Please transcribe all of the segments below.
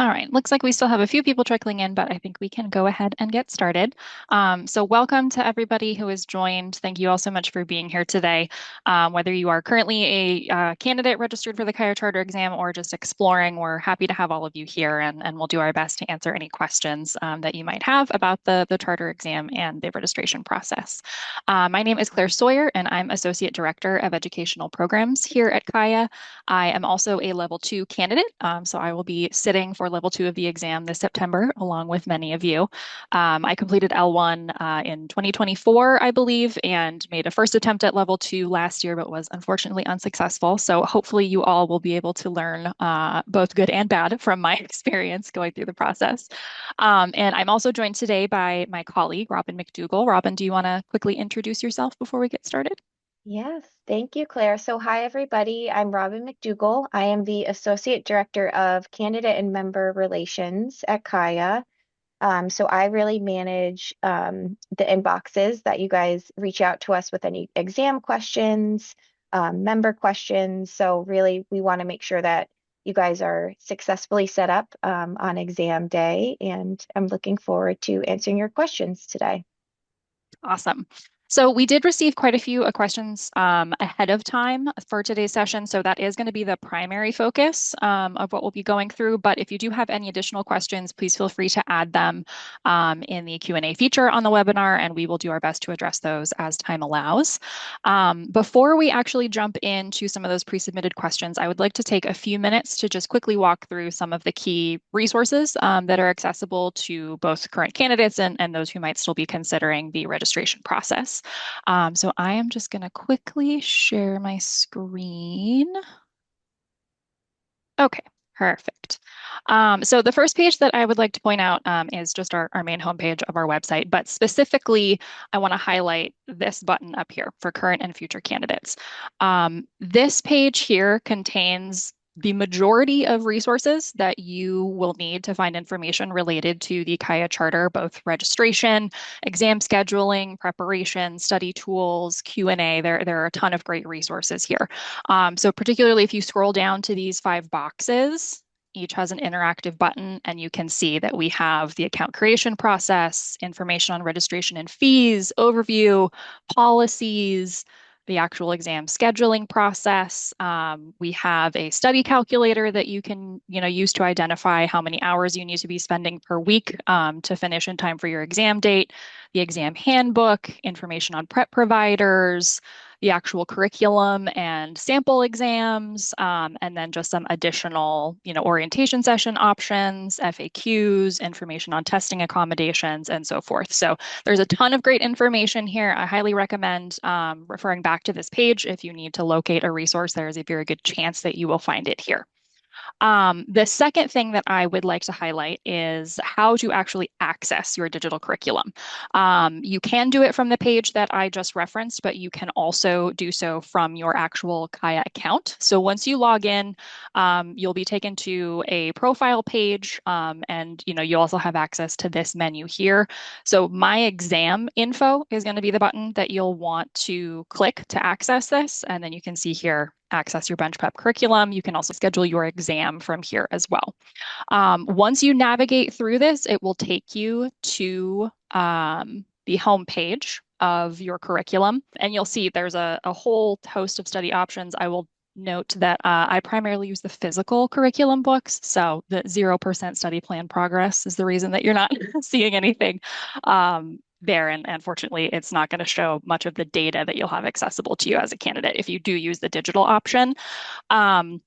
All right, looks like we still have a few people trickling in, but I think we can go ahead and get started. So welcome to everybody who has joined. Thank you all so much for being here today. Whether you are currently a candidate registered for the CAIA Charter exam or just exploring, we're happy to have all of you here, and we'll do our best to answer any questions that you might have about the charter exam and the registration process. My name is Claire Sawyer, and I'm Associate Director of Educational Programs here at CAIA. I am also a level 2 candidate, so I will be sitting for level 2 of the exam this September, along with many of you. I completed L1 in 2024, I believe, and made a first attempt at level 2 last year, but was unfortunately unsuccessful. So hopefully you all will be able to learn both good and bad from my experience going through the process. And I'm also joined today by my colleague, Robin McDougall. Robin, do you want to quickly introduce yourself before we get started? Yes, thank you, Claire. So, hi, everybody. I'm Robin McDougall. I am the Associate Director of Candidate and Member Relations at CAIA. So, I really manage the inboxes that you guys reach out to us with any exam questions, member questions. So, really, we want to make sure that you guys are successfully set up on exam day, and I'm looking forward to answering your questions today. Awesome. So we did receive quite a few questions ahead of time for today's session. So that is going to be the primary focus of what we'll be going through. But if you do have any additional questions, please feel free to add them in the Q&A feature on the webinar, and we will do our best to address those as time allows. Before we actually jump into some of those pre-submitted questions, I would like to take a few minutes to just quickly walk through some of the key resources that are accessible to both current candidates and those who might still be considering the registration process. So I am just going to quickly share my screen. Okay, perfect. So the first page that I would like to point out is just our main homepage of our website, but specifically, I want to highlight this button up here for current and future candidates. This page here contains the majority of resources that you will need to find information related to the CAIA Charter, both registration, exam scheduling, preparation, study tools, Q&A. There are a ton of great resources here. So particularly if you scroll down to these 5 boxes, each has an interactive button, and you can see that we have the account creation process, information on registration and fees, overview, policies, the actual exam scheduling process. We have a study calculator that you can, use to identify how many hours you need to be spending per week to finish in time for your exam date, the exam handbook, information on prep providers, the actual curriculum and sample exams, and then just some additional, orientation session options, FAQs, information on testing accommodations, and so forth. So there's a ton of great information here. I highly recommend referring back to this page if you need to locate a resource. There is a very good chance that you will find it here. The second thing that I would like to highlight is how to actually access your digital curriculum. You can do it from the page that I just referenced, but you can also do so from your actual CAIA account. So once you log in, you'll be taken to a profile page, and you also have access to this menu here. So my exam info is going to be the button that you'll want to click to access this, and then you can see here access your bench prep curriculum. You can also schedule your exam from here as well. Once you navigate through this, it will take you to the home page of your curriculum, and you'll see there's a whole host of study options. I will note that I primarily use the physical curriculum books, so the 0% study plan progress is the reason that you're not seeing anything there. And unfortunately, it's not going to show much of the data that you'll have accessible to you as a candidate if you do use the digital option. Um,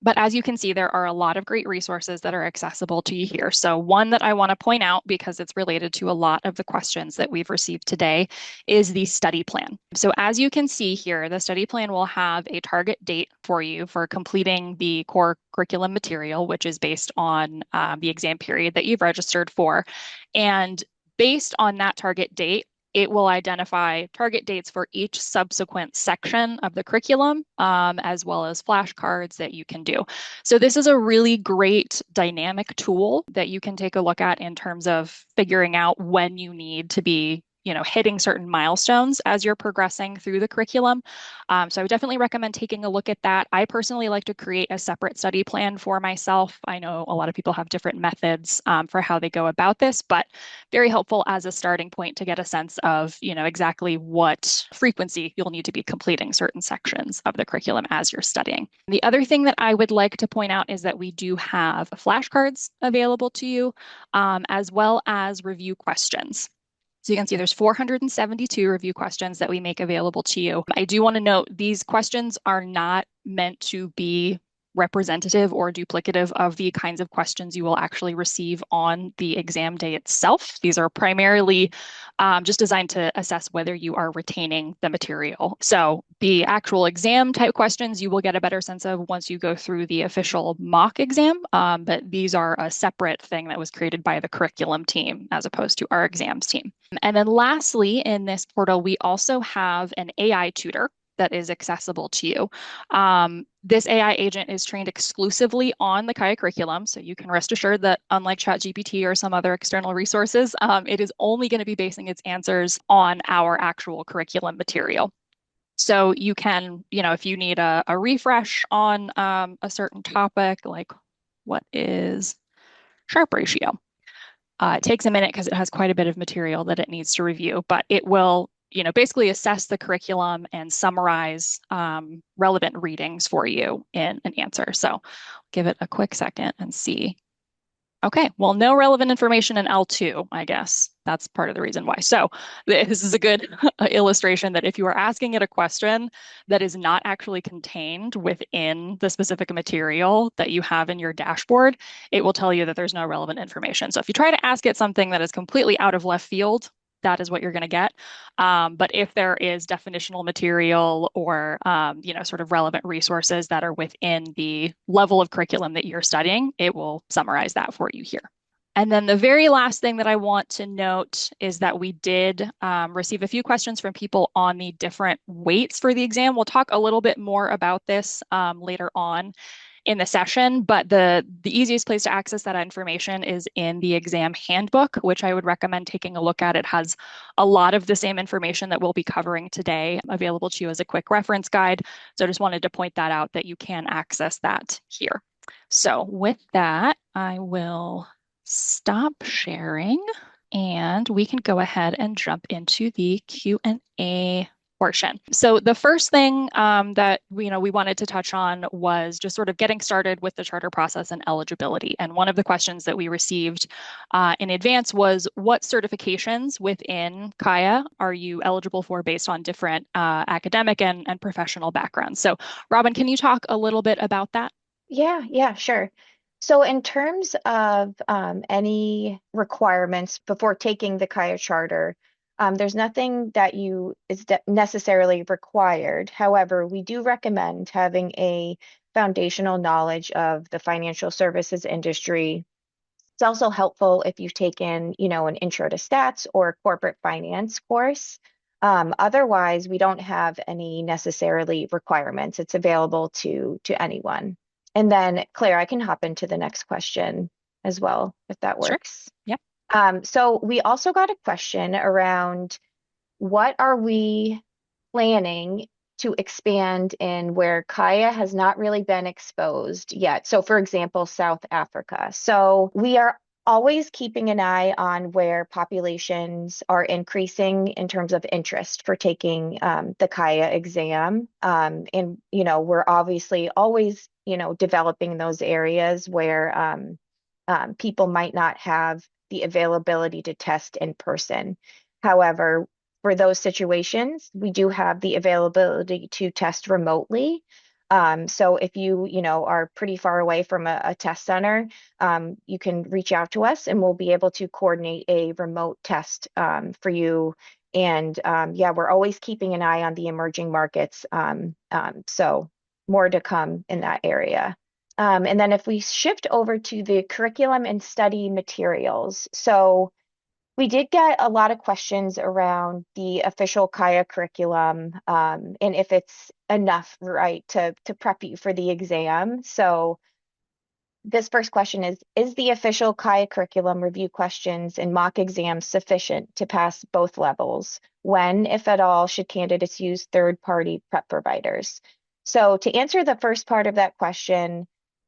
but as you can see, there are a lot of great resources that are accessible to you here. So one that I want to point out, because it's related to a lot of the questions that we've received today, is the study plan. So as you can see here, the study plan will have a target date for you for completing the core curriculum material, which is based on the exam period that you've registered for. And based on that target date, it will identify target dates for each subsequent section of the curriculum, as well as flashcards that you can do. So this is a really great dynamic tool that you can take a look at in terms of figuring out when you need to be hitting certain milestones as you're progressing through the curriculum. So I would definitely recommend taking a look at that. I personally like to create a separate study plan for myself. I know a lot of people have different methods for how they go about this, but very helpful as a starting point to get a sense of, exactly what frequency you'll need to be completing certain sections of the curriculum as you're studying. The other thing that I would like to point out is that we do have flashcards available to you, as well as review questions. So you can see there's 472 review questions that we make available to you. I do want to note these questions are not meant to be representative or duplicative of the kinds of questions you will actually receive on the exam day itself. These are primarily just designed to assess whether you are retaining the material. So the actual exam type questions you will get a better sense of once you go through the official mock exam, but these are a separate thing that was created by the curriculum team as opposed to our exams team. And then lastly, in this portal, we also have an AI tutor that is accessible to you. This AI agent is trained exclusively on the CAIA curriculum, so you can rest assured that unlike ChatGPT or some other external resources, it is only going to be basing its answers on our actual curriculum material. So you can, if you need a refresh on a certain topic, like what is Sharpe ratio? It takes a minute because it has quite a bit of material that it needs to review, but it will, basically assess the curriculum and summarize relevant readings for you in an answer. So give it a quick second and see. Okay, well, no relevant information in L2, I guess. That's part of the reason why. So this is a good illustration that if you are asking it a question that is not actually contained within the specific material that you have in your dashboard, it will tell you that there's no relevant information. So if you try to ask it something that is completely out of left field, that is what you're going to get. But if there is definitional material or sort of relevant resources that are within the level of curriculum that you're studying, it will summarize that for you here. And then the very last thing that I want to note is that we did receive a few questions from people on the different weights for the exam. We'll talk a little bit more about this later on in the session, but the easiest place to access that information is in the exam handbook, which I would recommend taking a look at. It has a lot of the same information that we'll be covering today available to you as a quick reference guide. So I just wanted to point that out that you can access that here. So with that, I will stop sharing and we can go ahead and jump into the Q&A portion. So the first thing that we wanted to touch on was just sort of getting started with the charter process and eligibility. And one of the questions that we received in advance was, what certifications within CAIA are you eligible for based on different academic and professional backgrounds? So Robin, can you talk a little bit about that? Yeah, sure. So in terms of any requirements before taking the CAIA charter, there's nothing that you is necessarily required. However, we do recommend having a foundational knowledge of the financial services industry. It's also helpful if you've taken, an intro to stats or corporate finance course. Otherwise, we don't have any necessarily requirements. It's available to anyone. And then, Claire, I can hop into the next question as well, if that Sure. works. Yep. So we also got a question around what are we planning to expand in where CAIA has not really been exposed yet? So, for example, South Africa. So, we are always keeping an eye on where populations are increasing in terms of interest for taking the CAIA exam. We're obviously always, developing those areas where people might not have the availability to test in person. However, for those situations, we do have the availability to test remotely. So if you are pretty far away from a test center, you can reach out to us and we'll be able to coordinate a remote test for you. And yeah, we're always keeping an eye on the emerging markets. So more to come in that area. And then if we shift over to the curriculum and study materials, so we did get a lot of questions around the official CAIA curriculum and if it's enough, right, to prep you for the exam. So This first question is the official CAIA curriculum review questions and mock exams sufficient to pass both levels? When, if at all, should candidates use third-party prep providers? So to answer the first part of that question,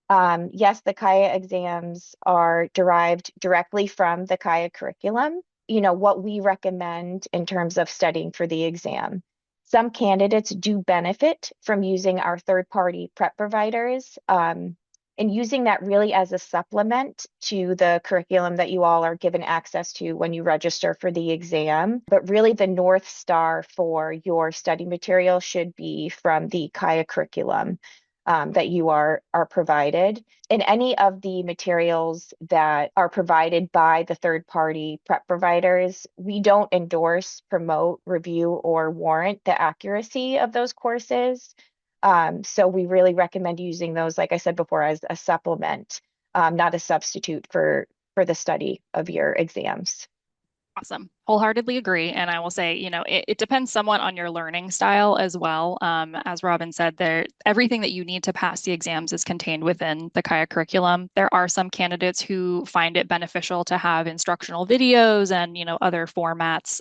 yes, the CAIA exams are derived directly from the CAIA curriculum, what we recommend in terms of studying for the exam. Some candidates do benefit from using our third-party prep providers. And using that really as a supplement to the curriculum that you all are given access to when you register for the exam. But really, the North Star for your study material should be from the CAIA curriculum that you are provided. In any of the materials that are provided by the third party prep providers, we don't endorse, promote, review, or warrant the accuracy of those courses. So we really recommend using those, like I said before, as a supplement, not a substitute for the study of your exams. Awesome. Wholeheartedly agree. And I will say, it depends somewhat on your learning style as well. As Robin said, everything that you need to pass the exams is contained within the CAIA curriculum. There are some candidates who find it beneficial to have instructional videos and, other formats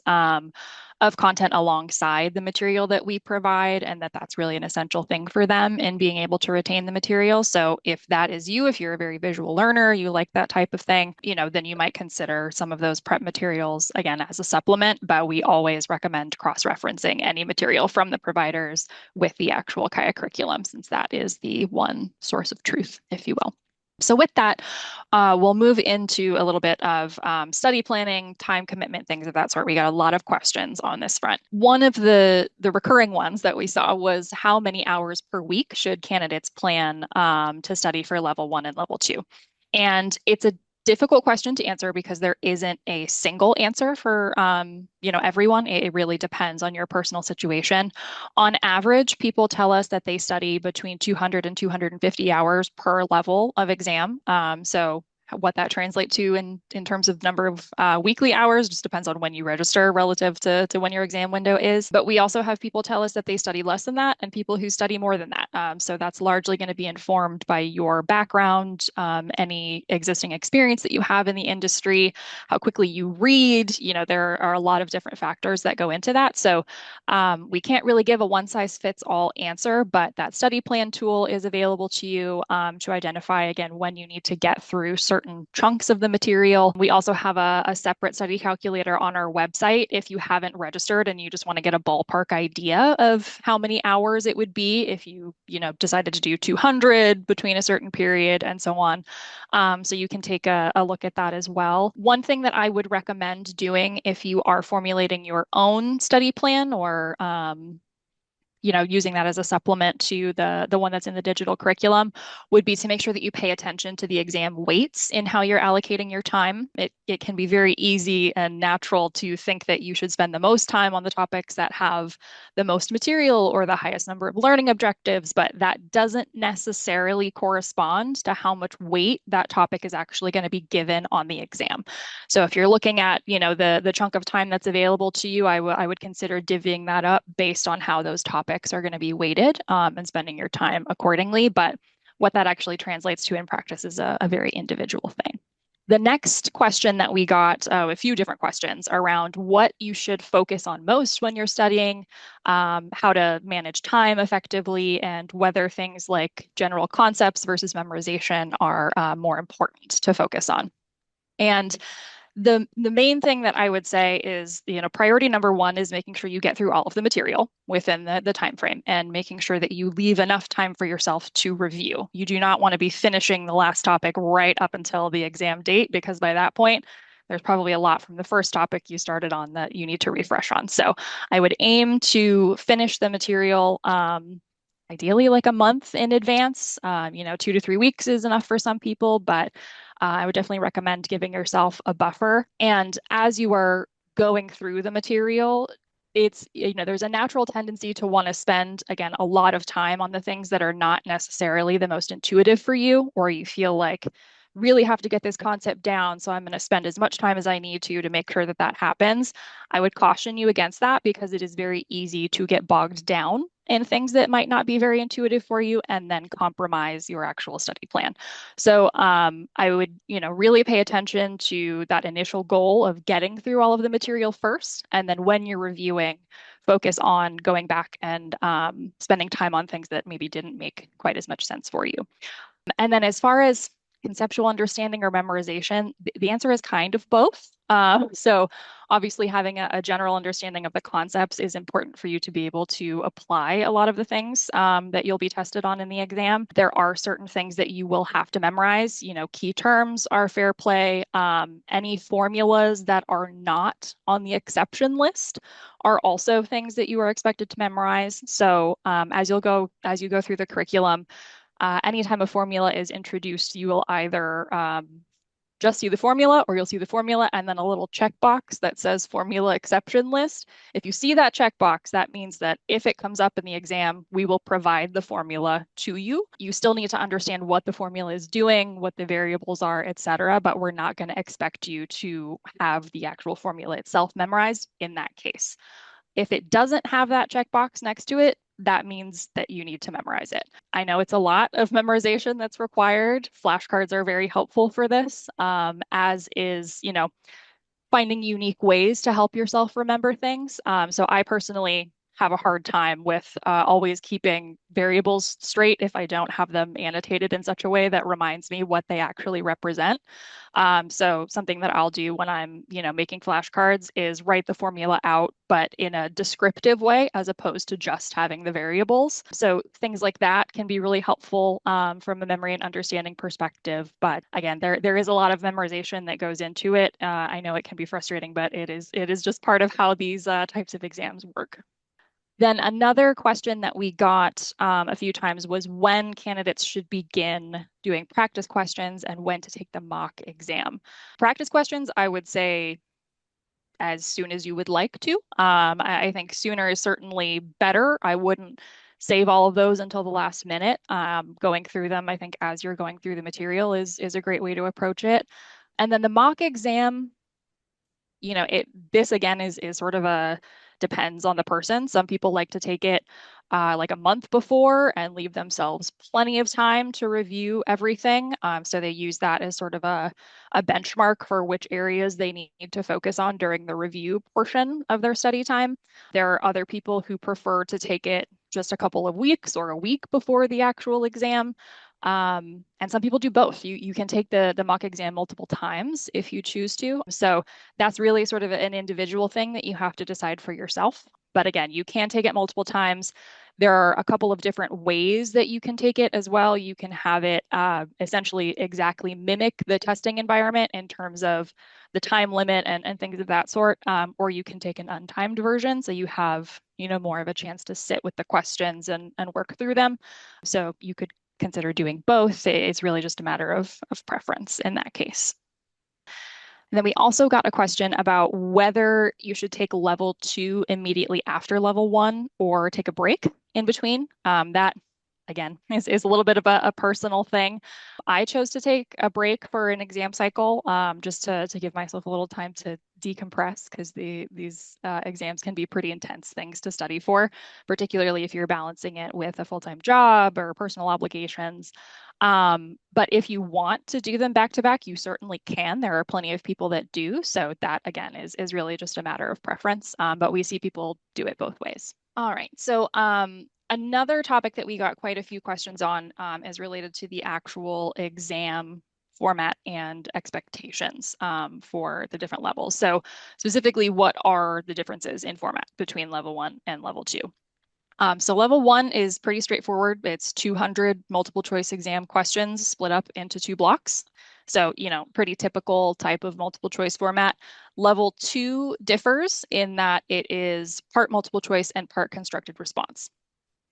of content alongside the material that we provide, and that's really an essential thing for them in being able to retain the material. So if that is you, if you're a very visual learner, you like that type of thing, then you might consider some of those prep materials again as a supplement, but we always recommend cross-referencing any material from the providers with the actual CAIA curriculum, since that is the one source of truth, if you will. So with that, we'll move into a little bit of study planning, time commitment, things of that sort. We got a lot of questions on this front. One of the recurring ones that we saw was how many hours per week should candidates plan to study for level one and level two? And it's a difficult question to answer because there isn't a single answer for everyone. It really depends on your personal situation. On average, people tell us that they study between 200 and 250 hours per level of exam. So what that translates to in terms of number of weekly hours just depends on when you register relative to when your exam window is. But we also have people tell us that they study less than that and people who study more than that. So that's largely going to be informed by your background, any existing experience that you have in the industry, how quickly you read. There are a lot of different factors that go into that. So we can't really give a one size fits all answer, but that study plan tool is available to you to identify, again, when you need to get through certain chunks of the material. We also have a separate study calculator on our website if you haven't registered and you just want to get a ballpark idea of how many hours it would be if decided to do 200 between a certain period and so on. So you can take a look at that as well. One thing that I would recommend doing if you are formulating your own study plan or using that as a supplement to the one that's in the digital curriculum would be to make sure that you pay attention to the exam weights in how you're allocating your time. It can be very easy and natural to think that you should spend the most time on the topics that have the most material or the highest number of learning objectives, but that doesn't necessarily correspond to how much weight that topic is actually going to be given on the exam. So if you're looking at, the chunk of time that's available to you, I would consider divvying that up based on how those topics are going to be weighted and spending your time accordingly. But what that actually translates to in practice is a very individual thing. The next question that we got, a few different questions around what you should focus on most when you're studying, how to manage time effectively, and whether things like general concepts versus memorization are more important to focus on. And the main thing that I would say is, priority number one is making sure you get through all of the material within the time frame and making sure that you leave enough time for yourself to review. You do not want to be finishing the last topic right up until the exam date, because by that point, there's probably a lot from the first topic you started on that you need to refresh on. So I would aim to finish the material ideally like a month in advance. 2 to 3 weeks is enough for some people, but I would definitely recommend giving yourself a buffer. And as you are going through the material, there's a natural tendency to want to spend, again, a lot of time on the things that are not necessarily the most intuitive for you, or you feel like really have to get this concept down, so I'm going to spend as much time as I need to make sure that that happens. I would caution you against that because it is very easy to get bogged down in things that might not be very intuitive for you and then compromise your actual study plan. So I would, really pay attention to that initial goal of getting through all of the material first. And then when you're reviewing, focus on going back and spending time on things that maybe didn't make quite as much sense for you. And then as far as conceptual understanding or memorization, the answer is kind of both. So obviously having a general understanding of the concepts is important for you to be able to apply a lot of the things that you'll be tested on in the exam. There are certain things that you will have to memorize. Key terms are fair play. Any formulas that are not on the exception list are also things that you are expected to memorize. So as you go through the curriculum, anytime a formula is introduced, you will either just see the formula or you'll see the formula and then a little checkbox that says formula exception list. If you see that checkbox, that means that if it comes up in the exam, we will provide the formula to you. You still need to understand what the formula is doing, what the variables are, etc., but we're not going to expect you to have the actual formula itself memorized in that case. If it doesn't have that checkbox next to it, that means that you need to memorize it. I know it's a lot of memorization that's required. Flashcards are very helpful for this, as is, finding unique ways to help yourself remember things. So I personally have a hard time with always keeping variables straight if I don't have them annotated in such a way that reminds me what they actually represent. So something that I'll do when I'm, making flashcards is write the formula out, but in a descriptive way as opposed to just having the variables. So things like that can be really helpful from a memory and understanding perspective. But again, there is a lot of memorization that goes into it. I know it can be frustrating, but it is just part of how these types of exams work. Then another question that we got a few times was when candidates should begin doing practice questions and when to take the mock exam. Practice questions, I would say as soon as you would like to. I think sooner is certainly better. I wouldn't save all of those until the last minute. Going through them, I think as you're going through the material is a great way to approach it. And then the mock exam, this again is sort of a depends on the person. Some people like to take it like a month before and leave themselves plenty of time to review everything. So they use that as sort of a benchmark for which areas they need to focus on during the review portion of their study time. There are other people who prefer to take it just a couple of weeks or a week before the actual exam. And some people do both. You can take the mock exam multiple times if you choose to. So that's really sort of an individual thing that you have to decide for yourself. But again, you can take it multiple times. There are a couple of different ways that you can take it as well. You can have it essentially exactly mimic the testing environment in terms of the time limit and things of that sort. Or you can take an untimed version. So you have, more of a chance to sit with the questions and work through them. So you could consider doing both. It's really just a matter of preference in that case. And then we also got a question about whether you should take level 2 immediately after level 1 or take a break in between. That, again, is a little bit of a personal thing. I chose to take a break for an exam cycle just to give myself a little time to decompress because these exams can be pretty intense things to study for, particularly if you're balancing it with a full-time job or personal obligations. But if you want to do them back to back, you certainly can. There are plenty of people that do. So that again is really just a matter of preference. But we see people do it both ways. All right. So another topic that we got quite a few questions on is related to the actual exam format and expectations for the different levels. So specifically, what are the differences in format between level 1 and level 2? So level 1 is pretty straightforward. It's 200 multiple choice exam questions split up into 2 blocks. So, pretty typical type of multiple choice format. Level 2 differs in that it is part multiple choice and part constructed response.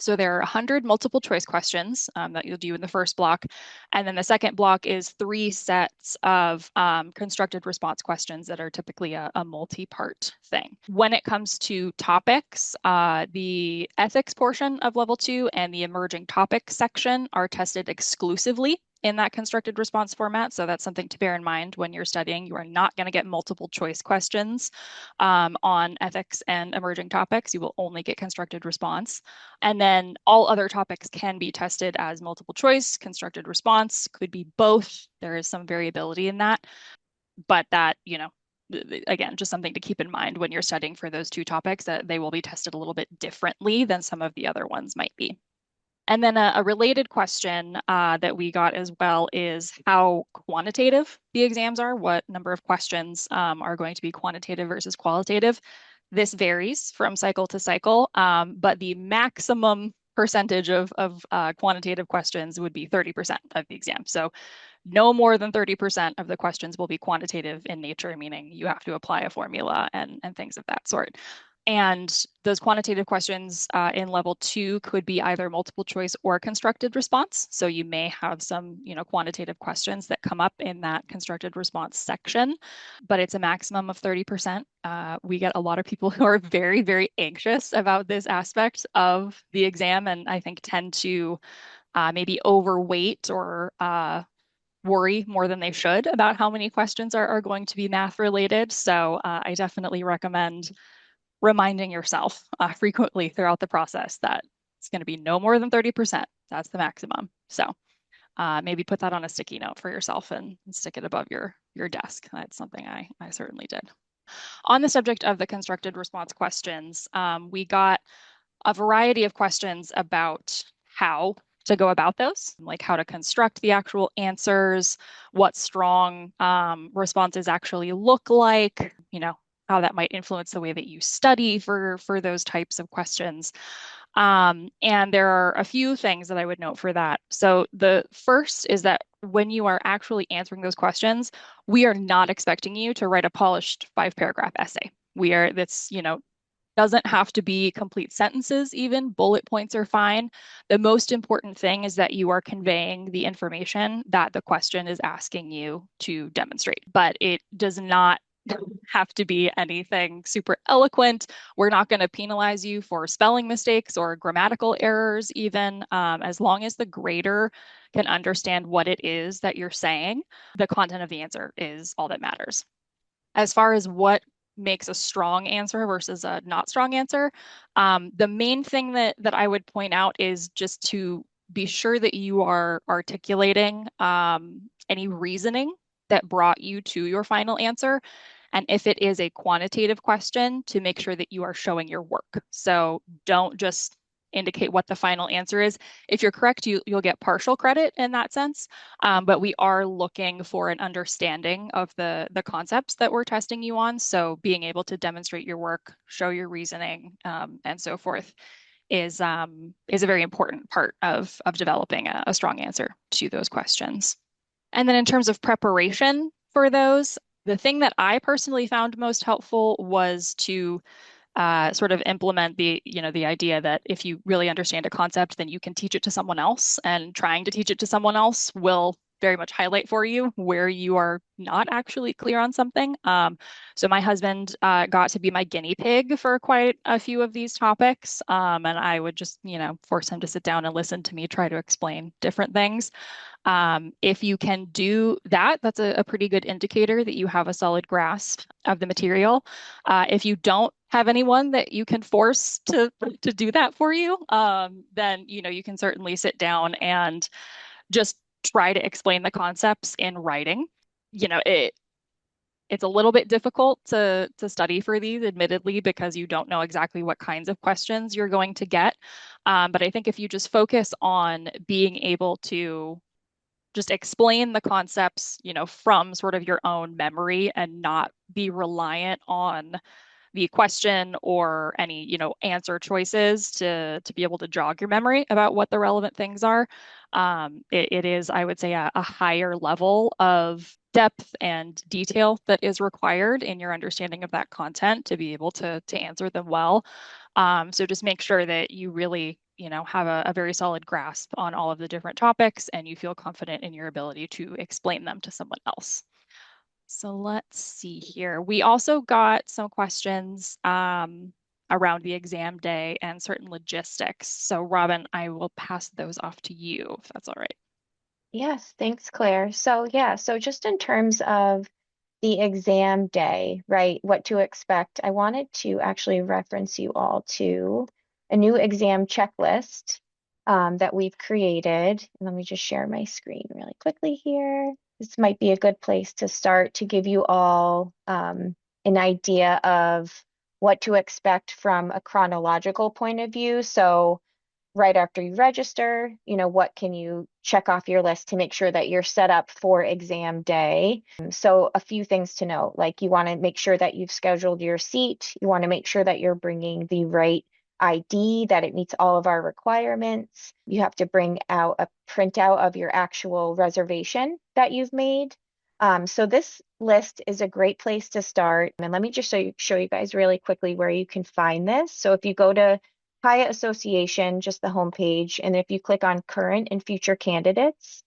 So there are 100 multiple choice questions that you'll do in the first block. And then the second block is 3 sets of constructed response questions that are typically a multi-part thing. When it comes to topics, the ethics portion of level 2 and the emerging topics section are tested exclusively in that constructed response format. So that's something to bear in mind when you're studying. You are not going to get multiple choice questions on ethics and emerging topics. You will only get constructed response. And then all other topics can be tested as multiple choice, constructed response, could be both. There is some variability in that, but that, again, just something to keep in mind when you're studying for those two topics, that they will be tested a little bit differently than some of the other ones might be. And then a related question that we got as well is how quantitative the exams are. What number of questions are going to be quantitative versus qualitative? This varies from cycle to cycle, but the maximum percentage of quantitative questions would be 30% of the exam. So no more than 30% of the questions will be quantitative in nature, meaning you have to apply a formula and things of that sort. And those quantitative questions in level 2 could be either multiple choice or constructed response. So you may have some, quantitative questions that come up in that constructed response section, but it's a maximum of 30%. We get a lot of people who are very, very anxious about this aspect of the exam, and I think tend to maybe overweight or worry more than they should about how many questions are going to be math related. So I definitely recommend reminding yourself frequently throughout the process that it's going to be no more than 30%. That's the maximum. So maybe put that on a sticky note for yourself and stick it above your desk. That's something I certainly did. On the subject of the constructed response questions, we got a variety of questions about how to go about those, like how to construct the actual answers, what strong responses actually look like, how that might influence the way that you study for those types of questions. And there are a few things that I would note for that. So the first is that when you are actually answering those questions, we are not expecting you to write a polished 5-paragraph essay. That's, doesn't have to be complete sentences, even bullet points are fine. The most important thing is that you are conveying the information that the question is asking you to demonstrate, but it does not have to be anything super eloquent. We're not going to penalize you for spelling mistakes or grammatical errors, even as long as the grader can understand what it is that you're saying. The content of the answer is all that matters. As far as what makes a strong answer versus a not strong answer, the main thing that I would point out is just to be sure that you are articulating any reasoning that brought you to your final answer. And if it is a quantitative question, to make sure that you are showing your work. So don't just indicate what the final answer is. If you're correct, you'll get partial credit in that sense. But we are looking for an understanding of the concepts that we're testing you on. So being able to demonstrate your work, show your reasoning, and so forth is a very important part of developing a strong answer to those questions. And then in terms of preparation for those, the thing that I personally found most helpful was to sort of implement the idea that if you really understand a concept, then you can teach it to someone else, and trying to teach it to someone else will very much highlight for you where you are not actually clear on something. So my husband got to be my guinea pig for quite a few of these topics, and I would just, force him to sit down and listen to me try to explain different things. If you can do that, that's a pretty good indicator that you have a solid grasp of the material. If you don't have anyone that you can force to do that for you, then you can certainly sit down and just try to explain the concepts in writing. It's a little bit difficult to study for these, admittedly, because you don't know exactly what kinds of questions you're going to get. But I think if you just focus on being able to just explain the concepts, from sort of your own memory and not be reliant on the question or any, answer choices to be able to jog your memory about what the relevant things are. It is, I would say, a higher level of depth and detail that is required in your understanding of that content to be able to answer them well. So just make sure that you really, have a very solid grasp on all of the different topics and you feel confident in your ability to explain them to someone else. So let's see here. We also got some questions around the exam day and certain logistics. So Robin, I will pass those off to you if that's all right. Yes, thanks, Claire. So yeah, so just in terms of the exam day, right? What to expect. I wanted to actually reference you all to a new exam checklist that we've created. Let me just share my screen really quickly here. This might be a good place to start to give you all an idea of what to expect from a chronological point of view. So right after you register, what can you check off your list to make sure that you're set up for exam day? So, a few things to note, like you want to make sure that you've scheduled your seat. You want to make sure that you're bringing the right ID, that it meets all of our requirements. You have to bring out a printout of your actual reservation that you've made. So this list is a great place to start. And let me just show you guys really quickly where you can find this. So if you go to CAIA Association, just the homepage. And if you click on current and future candidates,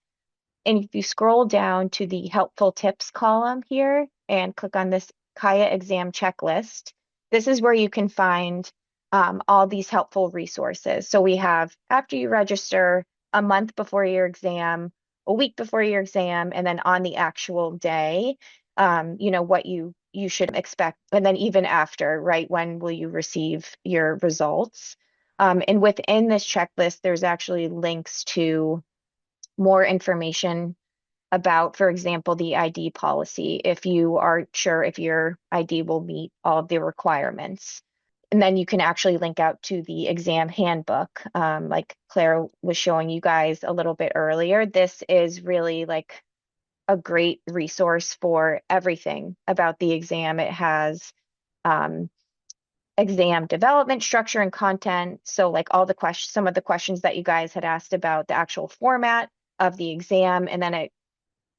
and if you scroll down to the helpful tips column here and click on this CAIA exam checklist, this is where you can find all these helpful resources. So we have after you register, a month before your exam, a week before your exam, and then on the actual day, what you should expect. And then even after, right? When will you receive your results? And within this checklist, there's actually links to more information about, for example, the ID policy, if you are sure if your ID will meet all of the requirements. And then you can actually link out to the exam handbook, like Claire was showing you guys a little bit earlier. This is really like a great resource for everything about the exam. It has um, exam development structure and content. So like all the questions, some of the questions that you guys had asked about the actual format of the exam, and then it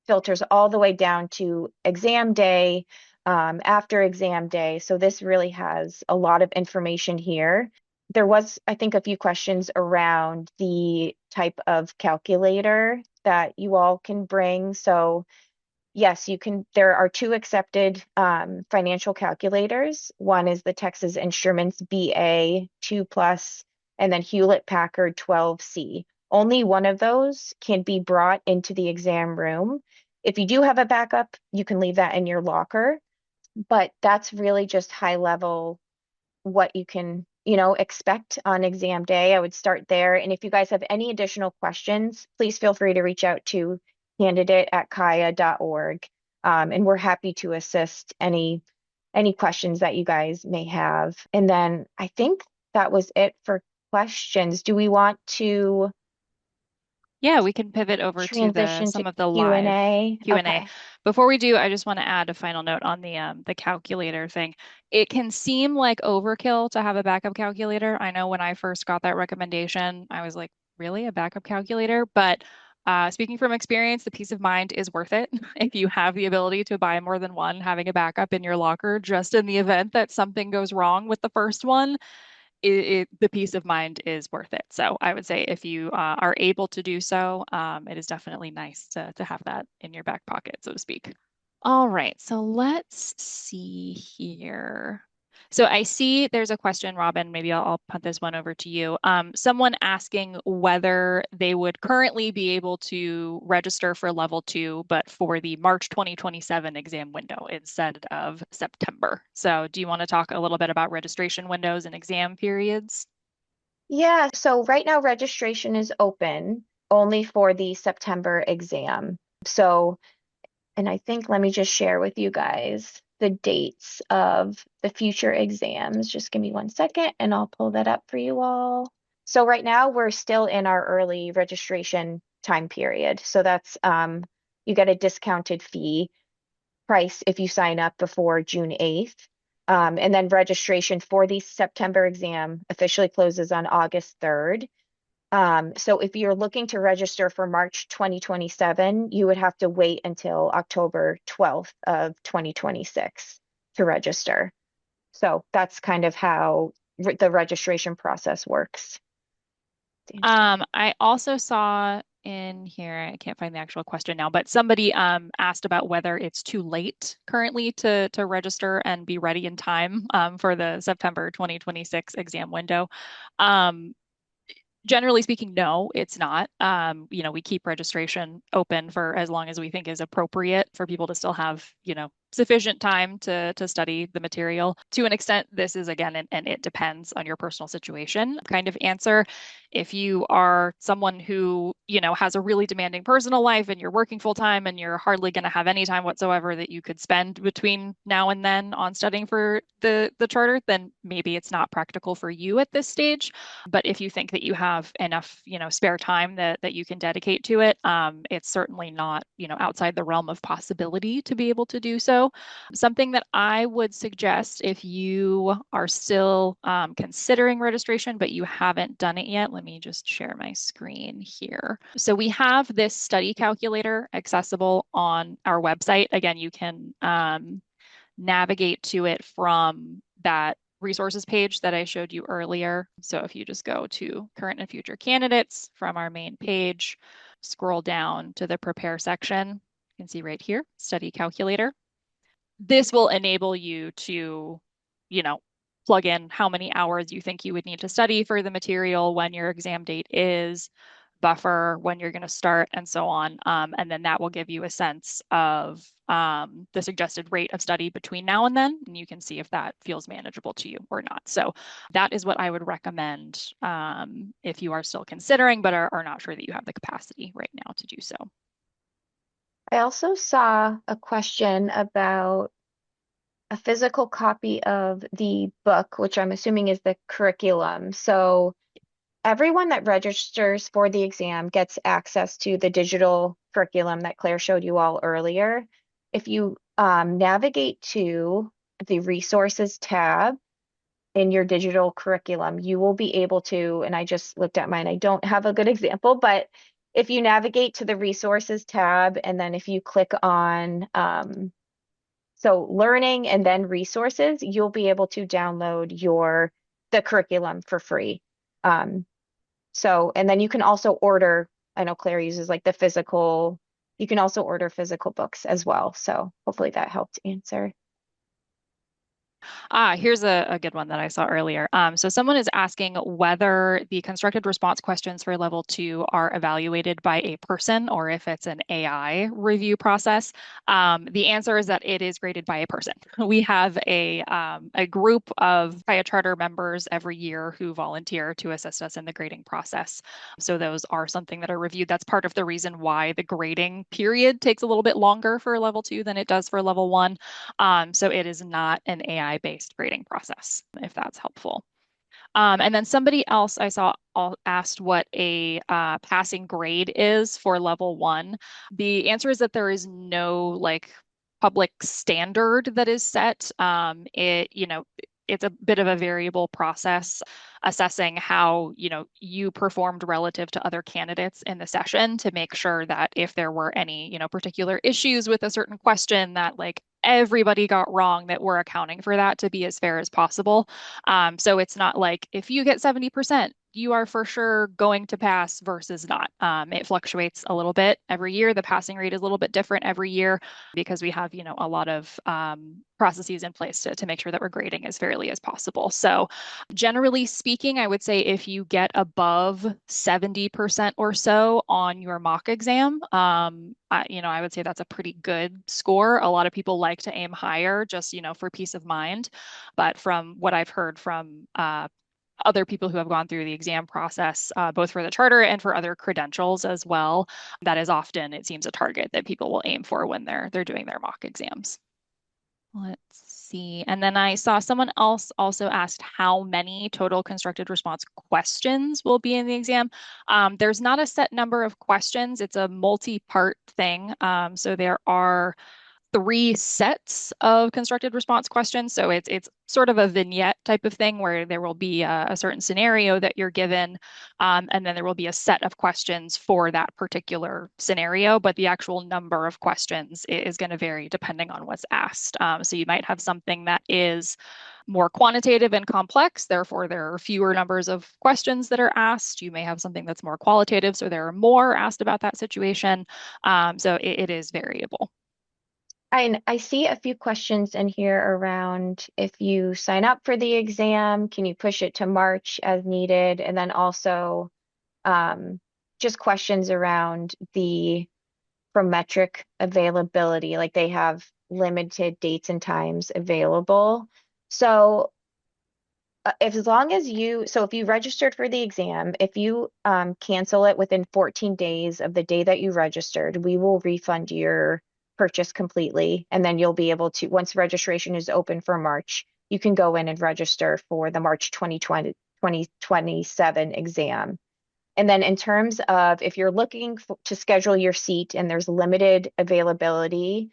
filters all the way down to exam day, after exam day. So this really has a lot of information here. There was, I think, a few questions around the type of calculator that you all can bring. So yes, you can. There are two accepted financial calculators. One is the Texas Instruments BA 2 Plus, and then Hewlett Packard 12C. Only one of those can be brought into the exam room. If you do have a backup, you can leave that in your locker, but that's really just high level what you can, expect on exam day. I would start there. And if you guys have any additional questions, please feel free to reach out to candidate@caia.org. And we're happy to assist any questions that you guys may have. And then I think that was it for questions. Do we want to Yeah, we can pivot over to the transition some to of the live Q&A? Q&A. Okay. Before we do, I just want to add a final note on the calculator thing. It can seem like overkill to have a backup calculator. I know when I first got that recommendation, I was like, really, a backup calculator? But speaking from experience, the peace of mind is worth it. If you have the ability to buy more than one, having a backup in your locker just in the event that something goes wrong with the first one the peace of mind is worth it. So I would say if you are able to do so, it is definitely nice to have that in your back pocket, so to speak. All right, so let's see here. So I see there's a question, Robin. Maybe I'll punt this one over to you. Someone asking whether they would currently be able to register for level two, but for the March 2027 exam window instead of September. So do you want to talk a little bit about registration windows and exam periods? Yeah, so right now registration is open only for the September exam. So, and I think let me just share with you guys the dates of the future exams. Just give me 1 second and I'll pull that up for you all. So right now we're still in our early registration time period. So that's you get a discounted fee price if you sign up before June 8th. And then registration for the September exam officially closes on August 3rd. So if you're looking to register for March 2027, you would have to wait until October 12th of 2026 to register. So that's kind of how the registration process works. To answer your I also saw in here, I can't find the actual question now, but somebody asked about whether it's too late currently to register and be ready in time for the September 2026 exam window. Um, Generally speaking, no, it's not. We keep registration open for as long as we think is appropriate for people to still have, sufficient time to study the material. To an extent, this is again, and it depends on your personal situation kind of answer. If you are someone who, has a really demanding personal life and you're working full time and you're hardly going to have any time whatsoever that you could spend between now and then on studying for the charter, then maybe it's not practical for you at this stage. But if you think that you have enough, spare time that you can dedicate to it, it's certainly not, outside the realm of possibility to be able to do so. Something that I would suggest if you are still considering registration, but you haven't done it yet, let me just share my screen here. So we have this study calculator accessible on our website. Again, you can navigate to it from that resources page that I showed you earlier. So if you just go to current and future candidates from our main page, scroll down to the prepare section, you can see right here, study calculator. This will enable you to, you know, plug in how many hours you think you would need to study for the material, when your exam date is, buffer, when you're going to start, and so on. And then that will give you a sense of the suggested rate of study between now and then, and you can see if that feels manageable to you or not. So that is what I would recommend if you are still considering but are not sure that you have the capacity right now to do so. I also saw a question about a physical copy of the book, which I'm assuming is the curriculum. So everyone that registers for the exam gets access to the digital curriculum that Claire showed you all earlier. If you navigate to the resources tab in your digital curriculum, you will be able to, and I just looked at mine, I don't have a good example, but if you navigate to the resources tab and then if you click on so learning and then resources, you'll be able to download the curriculum for free. Um, and then you can also order, I know Claire uses like the physical, you can also order physical books as well. So hopefully that helped answer. Here's a good one that I saw earlier. So someone is asking whether the constructed response questions for level two are evaluated by a person or if it's an AI review process. The answer is that it is graded by a person. We have a group of CAIA charter members every year who volunteer to assist us in the grading process. So those are something that are reviewed. That's part of the reason why the grading period takes a little bit longer for level two than it does for level one. So it is not an AI-based grading process, if that's helpful. And then somebody else I saw asked what a passing grade is for level one. The answer is that there is no like public standard that is set. It's a bit of a variable process assessing how, you performed relative to other candidates in the session to make sure that if there were any, particular issues with a certain question that like everybody got wrong, that we're accounting for that to be as fair as possible. So it's not like if you get 70%, you are for sure going to pass versus not. It fluctuates a little bit every year. The passing rate is a little bit different every year because we have, a lot of processes in place to make sure that we're grading as fairly as possible. So generally speaking, I would say if you get above 70% or so on your mock exam, I would say that's a pretty good score. A lot of people like to aim higher just, for peace of mind. But from what I've heard from other people who have gone through the exam process, both for the charter and for other credentials as well, that is often, it seems, a target that people will aim for when they're doing their mock exams. Let's see. And then I saw someone else also asked how many total constructed response questions will be in the exam. There's not a set number of questions. It's a multi-part thing. So there are three sets of constructed response questions. So it's sort of a vignette type of thing where there will be a certain scenario that you're given, and then there will be a set of questions for that particular scenario. But the actual number of questions is going to vary depending on what's asked. So you might have something that is more quantitative and complex, therefore there are fewer numbers of questions that are asked. You may have something that's more qualitative, so there are more asked about that situation. So it is variable. I see a few questions in here around if you sign up for the exam, can you push it to March as needed? And then also, um, just questions around the prometric availability, like they have limited dates and times available. So if as long as you, so if you registered for the exam, if you cancel it within 14 days of the day that you registered, we will refund your purchase completely. And then you'll be able to, once registration is open for March, you can go in and register for the March 2027 exam. And then in terms of if you're looking to schedule your seat and there's limited availability,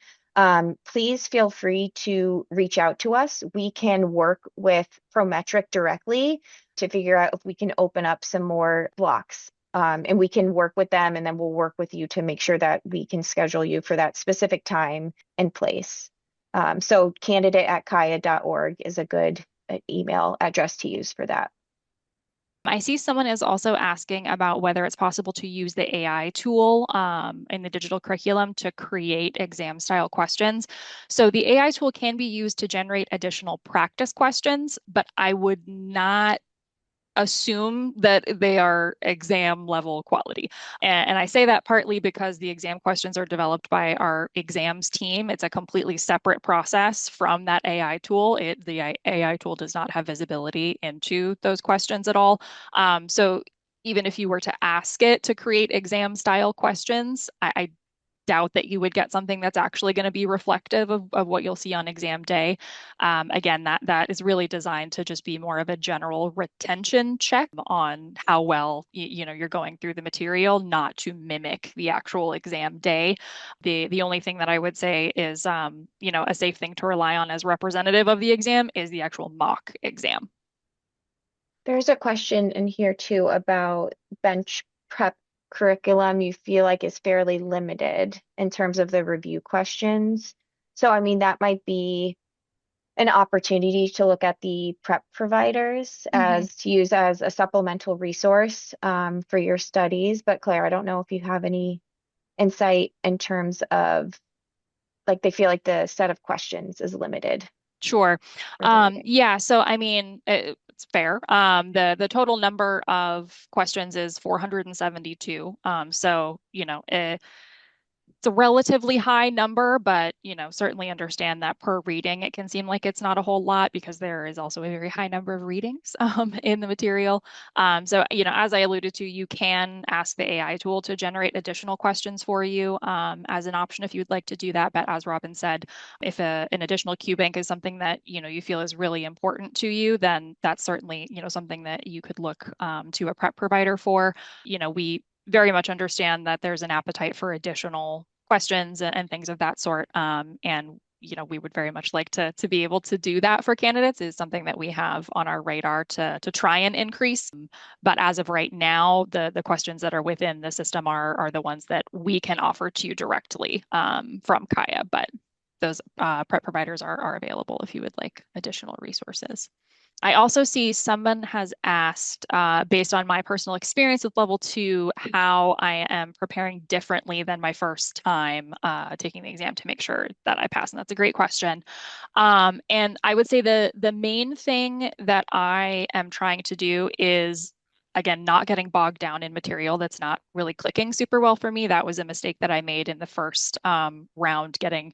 please feel free to reach out to us. We can work with Prometric directly to figure out if we can open up some more blocks. And we can work with them, and then we'll work with you to make sure that we can schedule you for that specific time and place. So candidate@caia.org is a good email address to use for that. I see someone is also asking about whether it's possible to use the AI tool in the digital curriculum to create exam style questions. So the AI tool can be used to generate additional practice questions, but I would not assume that they are exam level quality. And I say that partly because the exam questions are developed by our exams team. It's a completely separate process from that AI tool. The AI tool does not have visibility into those questions at all. So even if you were to ask it to create exam style questions, I doubt that you would get something that's actually going to be reflective of what you'll see on exam day. Again, that is really designed to just be more of a general retention check on how well you're going through the material, not to mimic the actual exam day. The only thing that I would say is a safe thing to rely on as representative of the exam is the actual mock exam. There's a question in here too about bench prep curriculum you feel like is fairly limited in terms of the review questions. So, I mean, that might be an opportunity to look at the prep providers Mhm. as to use as a supplemental resource for your studies. But Claire, I don't know if you have any insight in terms of like they feel like the set of questions is limited Sure. for the reading. Yeah, so I mean, it's fair. The total number of questions is 472. So, it's a relatively high number, but certainly understand that per reading, it can seem like it's not a whole lot because there is also a very high number of readings in the material. So, as I alluded to, you can ask the AI tool to generate additional questions for you as an option if you'd like to do that. But as Robin said, if an additional Q bank is something that you feel is really important to you, then that's certainly something that you could look to a prep provider for. We very much understand that there's an appetite for additional questions and things of that sort. And we would very much like to be able to do that for candidates is something that we have on our radar to try and increase. But as of right now, the questions that are within the system are the ones that we can offer to you directly from CAIA. But those prep providers are available if you would like additional resources. I also see someone has asked, based on my personal experience with level two, how I am preparing differently than my first time taking the exam to make sure that I pass. And that's a great question. And I would say the main thing that I am trying to do is, again, not getting bogged down in material that's not really clicking super well for me. That was a mistake that I made in the first round, getting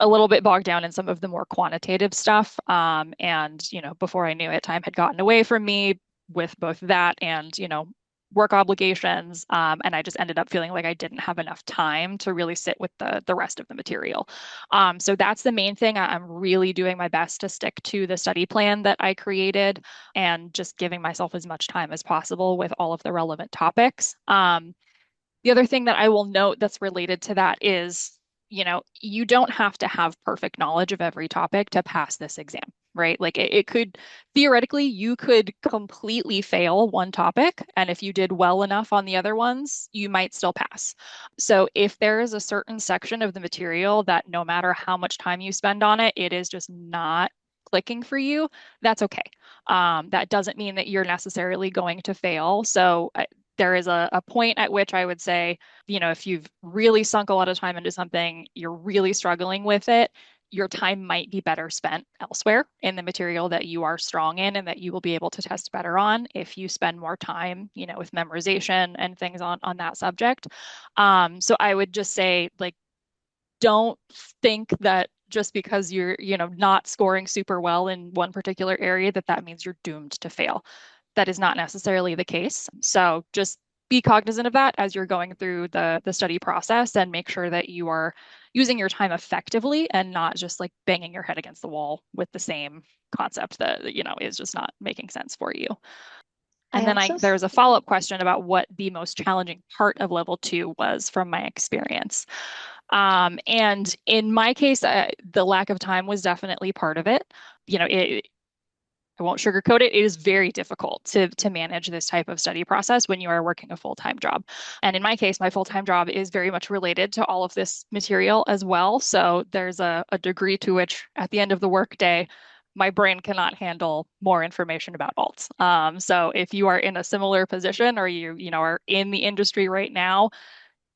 a little bit bogged down in some of the more quantitative stuff. And, before I knew it, time had gotten away from me with both that and, work obligations. And I just ended up feeling like I didn't have enough time to really sit with the rest of the material. So that's the main thing. I'm really doing my best to stick to the study plan that I created and just giving myself as much time as possible with all of the relevant topics. The other thing that I will note that's related to that is, you don't have to have perfect knowledge of every topic to pass this exam, right? Like it could theoretically, you could completely fail one topic. And if you did well enough on the other ones, you might still pass. So if there is a certain section of the material that no matter how much time you spend on it, it is just not clicking for you, that's okay. That doesn't mean that you're necessarily going to fail. So there is a point at which I would say, if you've really sunk a lot of time into something, you're really struggling with it, your time might be better spent elsewhere in the material that you are strong in and that you will be able to test better on if you spend more time, with memorization and things on that subject. So I would just say, like, don't think that just because you're, not scoring super well in one particular area, that that means you're doomed to fail. That is not necessarily the case. So just be cognizant of that as you're going through the study process and make sure that you are using your time effectively and not just like banging your head against the wall with the same concept that, is just not making sense for you. I And then also there was a follow-up question about what the most challenging part of level two was from my experience. And in my case, the lack of time was definitely part of it. I won't sugarcoat it. It is very difficult to manage this type of study process when you are working a full-time job. And in my case, my full-time job is very much related to all of this material as well. So there's a degree to which at the end of the workday, my brain cannot handle more information about alts. So if you are in a similar position or you are in the industry right now,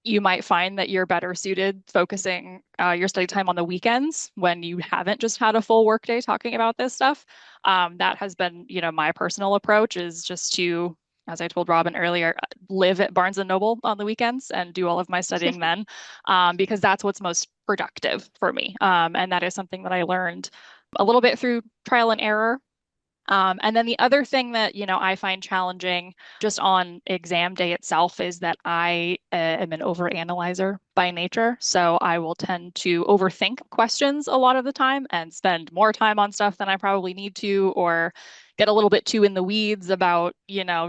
you might find that you're better suited focusing your study time on the weekends when you haven't just had a full workday talking about this stuff. That has been, my personal approach is just to, as I told Robin earlier, live at Barnes and Noble on the weekends and do all of my studying then, because that's what's most productive for me. And that is something that I learned a little bit through trial and error. And then the other thing that, I find challenging just on exam day itself is that I am an overanalyzer by nature. So I will tend to overthink questions a lot of the time and spend more time on stuff than I probably need to, or get a little bit too in the weeds about,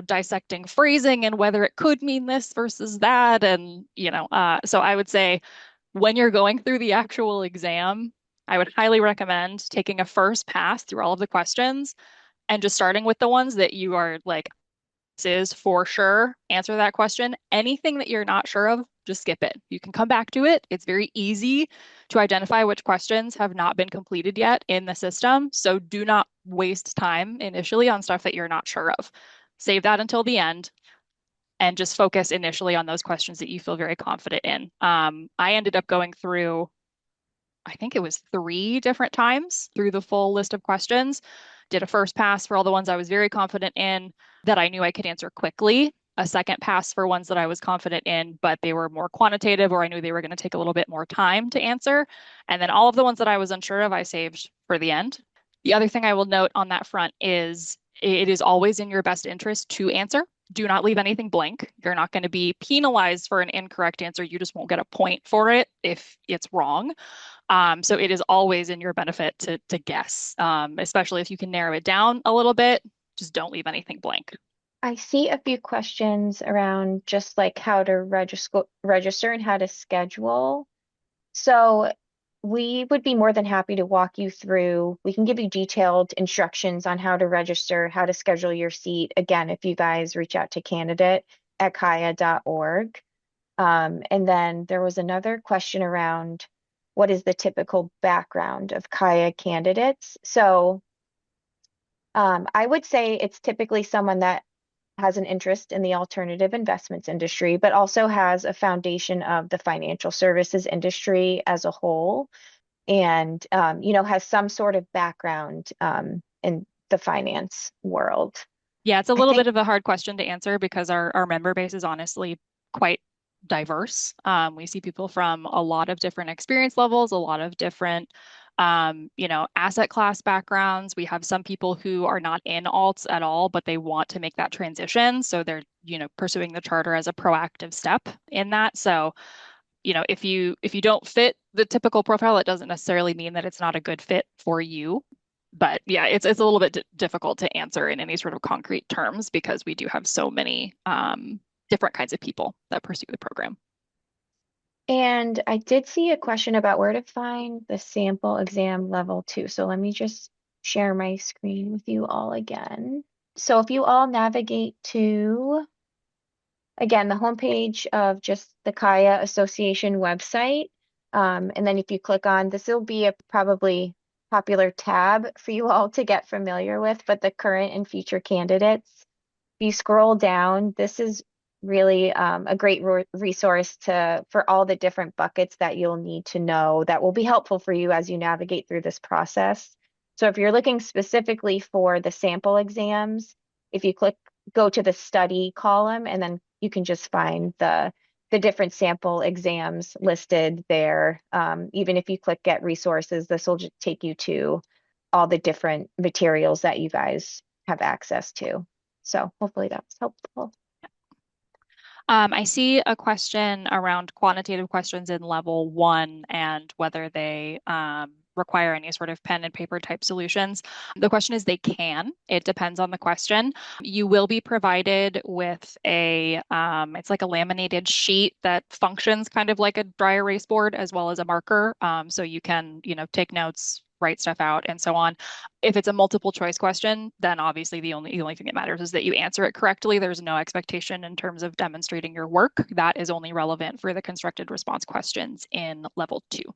dissecting phrasing and whether it could mean this versus that. And, so I would say when you're going through the actual exam, I would highly recommend taking a first pass through all of the questions and just starting with the ones that you are like, this is for sure, answer that question. Anything that you're not sure of, just skip it. You can come back to it. It's very easy to identify which questions have not been completed yet in the system. So do not waste time initially on stuff that you're not sure of. Save that until the end and just focus initially on those questions that you feel very confident in. I ended up going through, I think it was three different times through the full list of questions. Did a first pass for all the ones I was very confident in that I knew I could answer quickly. A second pass for ones that I was confident in, but they were more quantitative or I knew they were going to take a little bit more time to answer. And then all of the ones that I was unsure of, I saved for the end. The other thing I will note on that front is it is always in your best interest to answer. Do not leave anything blank. You're not going to be penalized for an incorrect answer. You just won't get a point for it if it's wrong. So it is always in your benefit to guess, especially if you can narrow it down a little bit. Just don't leave anything blank. I see a few questions around just like how to register and how to schedule. So we would be more than happy to walk you through. We can give you detailed instructions on how to register, how to schedule your seat. Again, if you guys reach out to candidate@caia.org. And then there was another question around what is the typical background of CAIA candidates? So I would say it's typically someone that has an interest in the alternative investments industry, but also has a foundation of the financial services industry as a whole, and has some sort of background in the finance world. Yeah, it's a I little think bit of a hard question to answer because our member base is honestly quite diverse. We see people from a lot of different experience levels, a lot of different, asset class backgrounds. We have some people who are not in alts at all, but they want to make that transition. So they're, pursuing the charter as a proactive step in that. So, if you don't fit the typical profile, it doesn't necessarily mean that it's not a good fit for you. But yeah, it's a little bit difficult to answer in any sort of concrete terms because we do have so many different kinds of people that pursue the program. And I did see a question about where to find the sample exam level 2. So let me just share my screen with you all again. So if you all navigate to, again, the homepage of just the CAIA Association website, and then if you click on, this will be a probably popular tab for you all to get familiar with, but the current and future candidates. If you scroll down, this is really a great resource to for all the different buckets that you'll need to know that will be helpful for you as you navigate through this process. So if you're looking specifically for the sample exams, if you go to the study column, and then you can just find the different sample exams listed there. Even if you click Get Resources, this will just take you to all the different materials that you guys have access to. So hopefully that's helpful. I see a question around quantitative questions in level one and whether they require any sort of pen and paper type solutions. The question is they can. It depends on the question. You will be provided with it's like a laminated sheet that functions kind of like a dry erase board as well as a marker. So you can, take notes, write stuff out, and so on. If it's a multiple choice question, then obviously the only thing that matters is that you answer it correctly. There's no expectation in terms of demonstrating your work. That is only relevant for the constructed response questions in level two.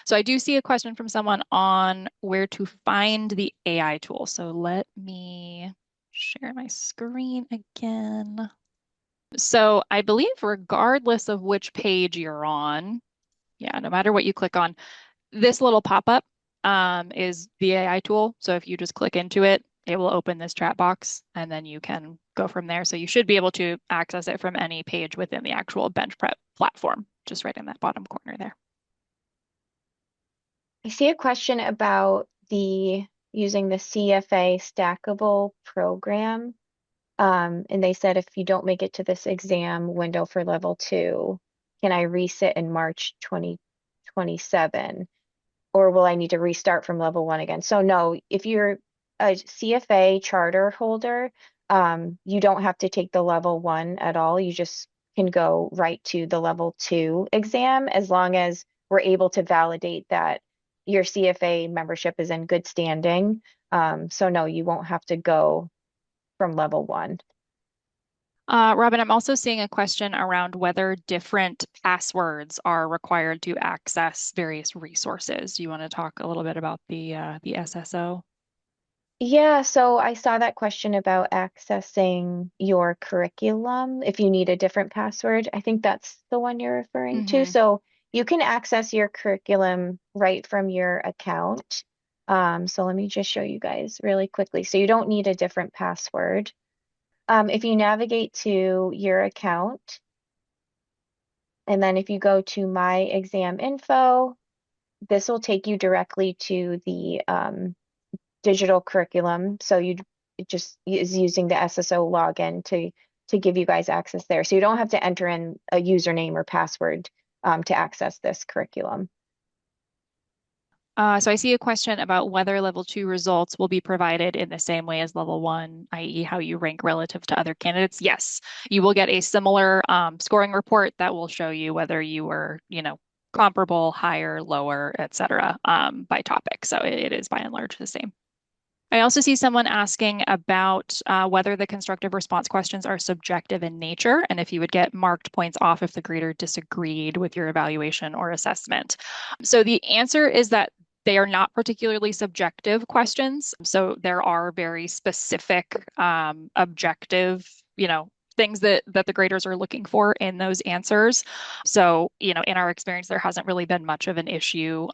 So I do see a question from someone on where to find the AI tool. So let me share my screen again. So I believe regardless of which page you're on, yeah, no matter what you click on, this little pop-up is the AI tool. So if you just click into it, it will open this chat box and then you can go from there. So you should be able to access it from any page within the actual bench prep platform, just right in that bottom corner there. I see a question about the using the CFA stackable program. And they said if you don't make it to this exam window for level two, can I resit in March 2027? Or will I need to restart from level one again? So no, if you're a CFA charter holder, you don't have to take the level one at all. You just can go right to the level two exam as long as we're able to validate that your CFA membership is in good standing. So no, you won't have to go from level one. Robin, I'm also seeing a question around whether different passwords are required to access various resources. Do you want to talk a little bit about the SSO? Yeah, so I saw that question about accessing your curriculum if you need a different password. I think that's the one you're referring to. Hmm. So you can access your curriculum right from your account. So let me just show you guys really quickly. So you don't need a different password. If you navigate to your account, and then if you go to My Exam Info, this will take you directly to the digital curriculum. So it just is using the SSO login to give you guys access there. So you don't have to enter in a username or password to access this curriculum. So I see a question about whether level two results will be provided in the same way as level one, i.e., how you rank relative to other candidates. Yes, you will get a similar scoring report that will show you whether you were, comparable, higher, lower, etc., by topic. So it is by and large the same. I also see someone asking about whether the constructive response questions are subjective in nature and if you would get marked points off if the grader disagreed with your evaluation or assessment. So the answer is that they are not particularly subjective questions. So there are very specific objective, things that the graders are looking for in those answers. So, in our experience, there hasn't really been much of an issue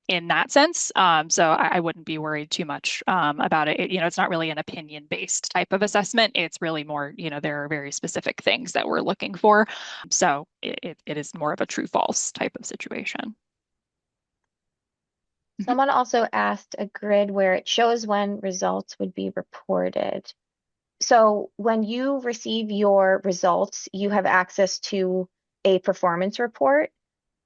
in that sense. So I wouldn't be worried too much about it. It's not really an opinion-based type of assessment. It's really more, there are very specific things that we're looking for. So it is more of a true-false type of situation. Mhm. Someone also asked a grid where it shows when results would be reported. So when you receive your results, you have access to a performance report.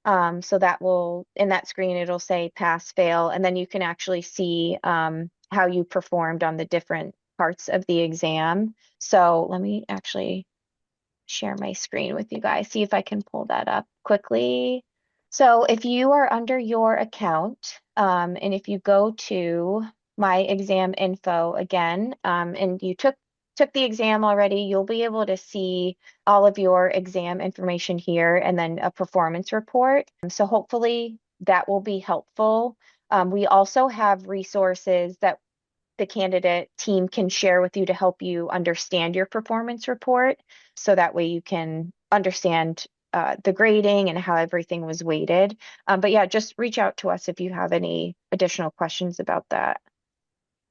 So that will, in that screen, it'll say pass, fail, and then you can actually see how you performed on the different parts of the exam. So let me actually share my screen with you guys, see if I can pull that up quickly. So if you are under your account, and if you go to My Exam Info again, and you took the exam already, you'll be able to see all of your exam information here and then a performance report. So hopefully that will be helpful. We also have resources that the candidate team can share with you to help you understand your performance report. So that way you can understand the grading and how everything was weighted. But yeah, just reach out to us if you have any additional questions about that.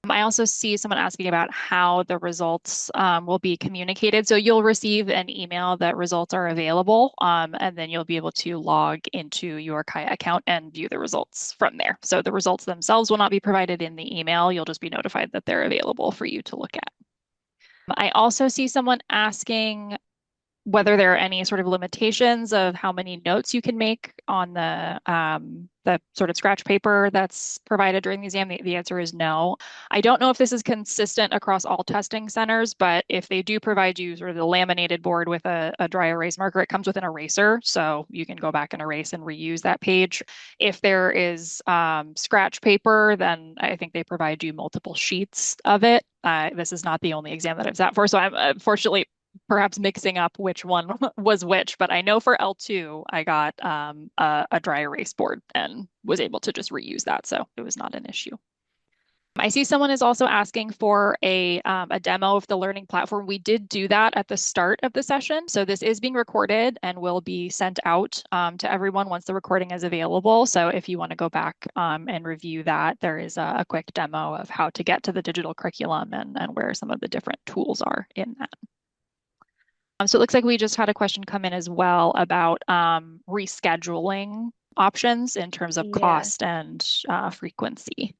I also see someone asking about how the results will be communicated. So you'll receive an email that results are available, and then you'll be able to log into your CAIA account and view the results from there. So the results themselves will not be provided in the email. You'll just be notified that they're available for you to look at. I also see someone asking whether there are any sort of limitations of how many notes you can make on the sort of scratch paper that's provided during the exam. The answer is no. I don't know if this is consistent across all testing centers, but if they do provide you sort of the laminated board with a dry erase marker, it comes with an eraser, so you can go back and erase and reuse that page. If there is scratch paper, then I think they provide you multiple sheets of it. This is not the only exam that I've sat for, so I'm unfortunately perhaps mixing up which one was which, but I know for L2, I got a dry erase board and was able to just reuse that. So it was not an issue. I see someone is also asking for a demo of the learning platform. We did do that at the start of the session. So this is being recorded and will be sent out to everyone once the recording is available. So if you want to go back and review that, there is a quick demo of how to get to the digital curriculum and where some of the different tools are in that. So it looks like we just had a question come in as well about rescheduling options in terms of Yeah. cost and frequency.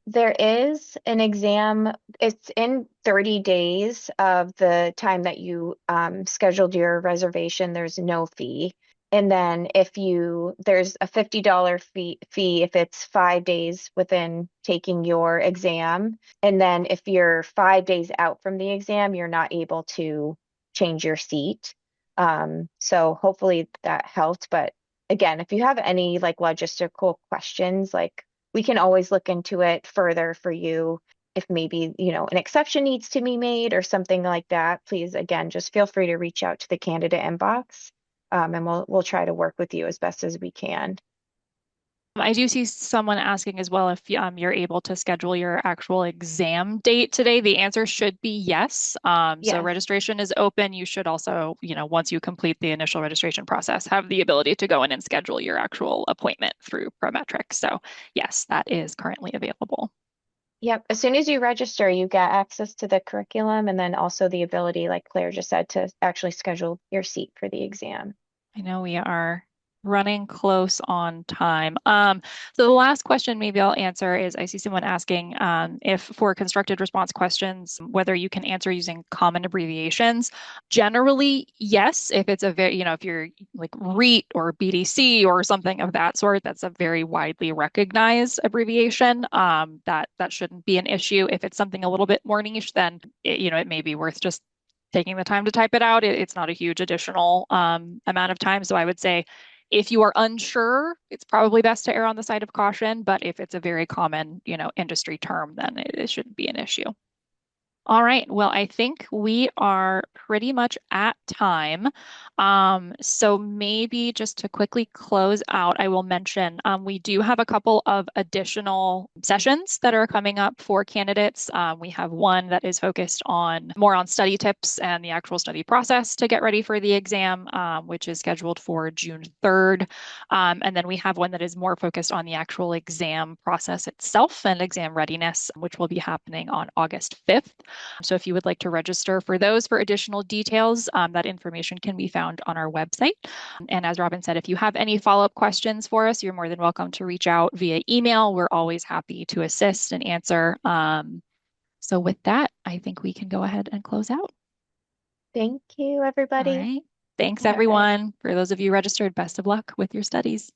There is an exam. It's in 30 days of the time that you scheduled your reservation. There's no fee. And then there's a $50 fee if it's 5 days within taking your exam. And then if you're 5 days out from the exam, you're not able to change your seat. So hopefully that helped. But again, if you have any like logistical questions, like we can always look into it further for you. If maybe, an exception needs to be made or something like that, please, again, just feel free to reach out to the candidate inbox, and we'll try to work with you as best as we can. I do see someone asking as well if you're able to schedule your actual exam date today. The answer should be yes. So Yes. registration is open. You should also, once you complete the initial registration process, have the ability to go in and schedule your actual appointment through Prometric. So yes, that is currently available. Yep. As soon as you register, you get access to the curriculum and then also the ability, like Claire just said, to actually schedule your seat for the exam. I know we are running close on time. So the last question maybe I'll answer is I see someone asking if for constructed response questions, whether you can answer using common abbreviations. Generally, yes, if it's a very, if you're like REIT or BDC or something of that sort, that's a very widely recognized abbreviation. That shouldn't be an issue. If it's something a little bit more niche, then it may be worth just taking the time to type it out. It's not a huge additional amount of time. So I would say if you are unsure, it's probably best to err on the side of caution. But if it's a very common, industry term, then it shouldn't be an issue. All right. Well, I think we are pretty much at time. So maybe just to quickly close out, I will mention we do have a couple of additional sessions that are coming up for candidates. We have one that is focused on more on study tips and the actual study process to get ready for the exam, which is scheduled for June 3rd. And then we have one that is more focused on the actual exam process itself and exam readiness, which will be happening on August 5th. So if you would like to register for those for additional details, that information can be found on our website. And as Robin said, if you have any follow-up questions for us, you're more than welcome to reach out via email. We're always happy to assist and answer. So with that, I think we can go ahead and close out. Thank you, All everybody. right. Thanks, All right. everyone. For those of you registered, best of luck with your studies.